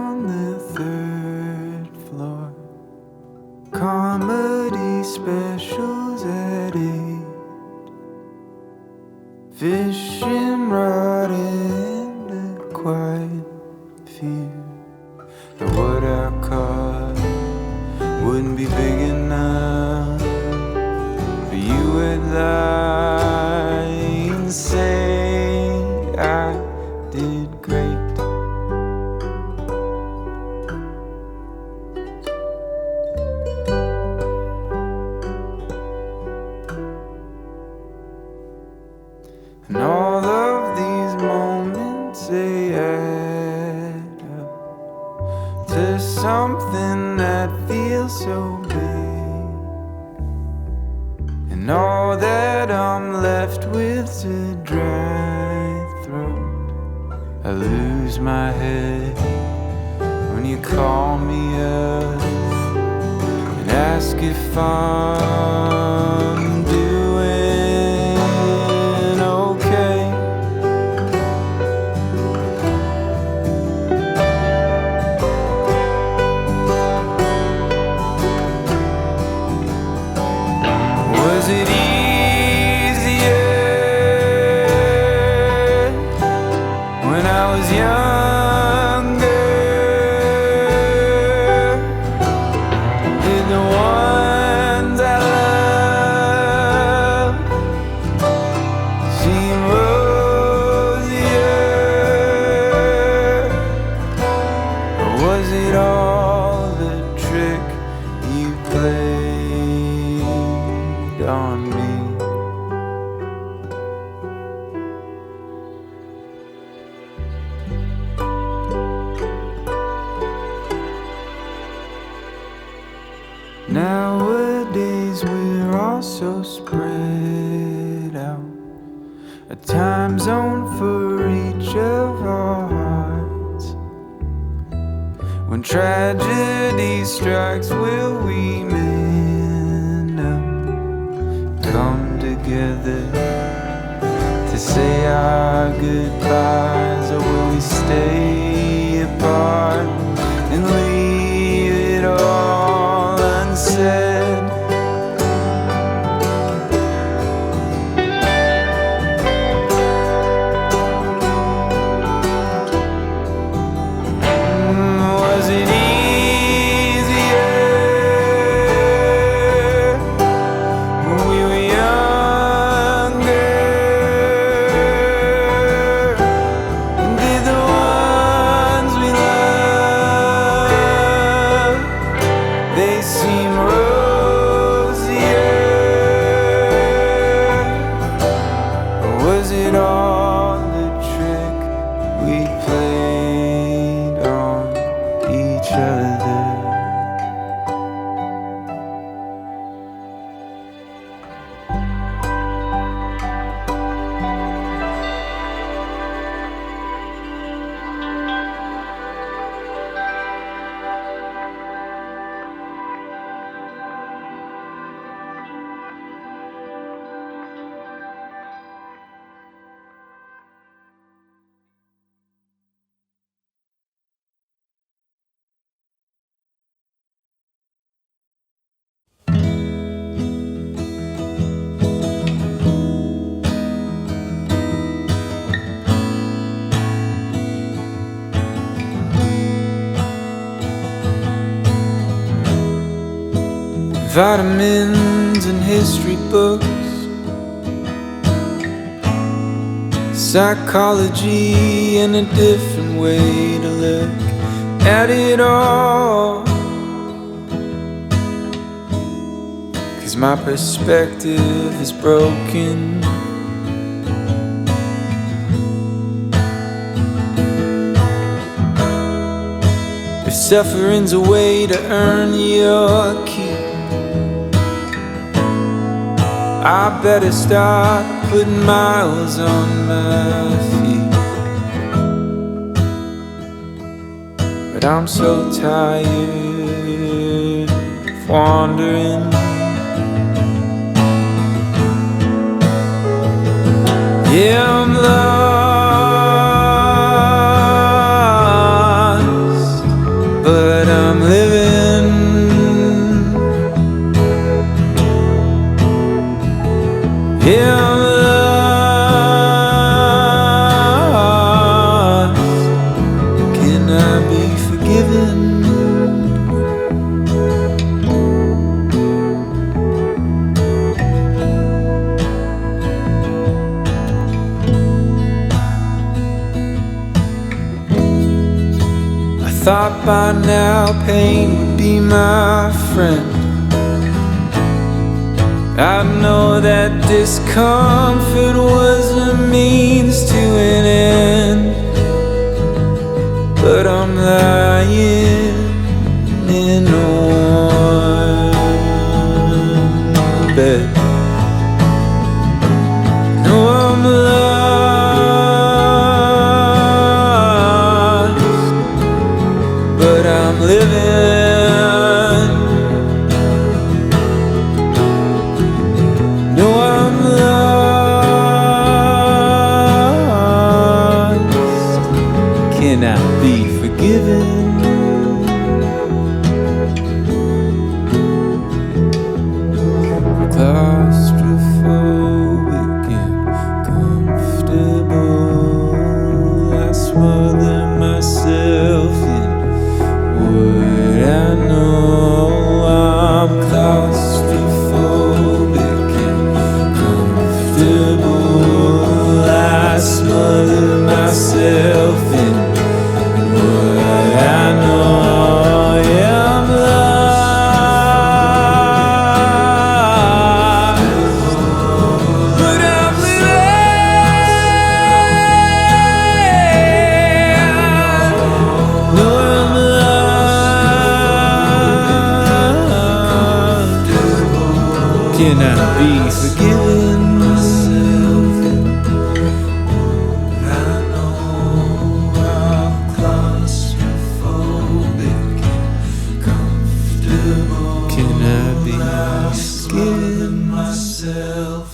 on the third floor. Comedy specials at 8. Fishing rod and a quiet fear that what I caught wouldn't be big enough for you and lie and say I did great. And all of these moments, they add up to something that feels so big. And all that I'm left with's a dry throat. I lose my head when you call me up and ask if I'm doing okay. Was it easier when I was younger? Did the ones I love seem rosier? Or was it all the trick you played on me? Nowadays we're all so spread out, a time zone for each of our hearts. When tragedy strikes, will we mend up, come together to say our goodbyes, or will we stay apart and leave it all unsaid? Was it easier when we were younger? Did the ones we love, they seem rosier? Or was it all the trick we played on each other? Vitamins and history books, psychology and a different way to look at it all. 'Cause my perspective is broken. If suffering's a way to earn your keep, I better start putting miles on my feet. But I'm so tired of wandering. Yeah, I'm lost forgiven. I thought by now pain would be my friend. I know that discomfort was a means to an end, but I'm lying in one bed. No, I'm lost, but I'm living. No, I'm lost. Can I be forgiven? Claustrophobic and comfortable, I smother myself in what I know. I'm claustrophobic and comfortable, I smother myself in what I know. Yeah, I'm lost, but I'm living. No, I'm lost. Can I be forgiven? Can I be forgiven myself?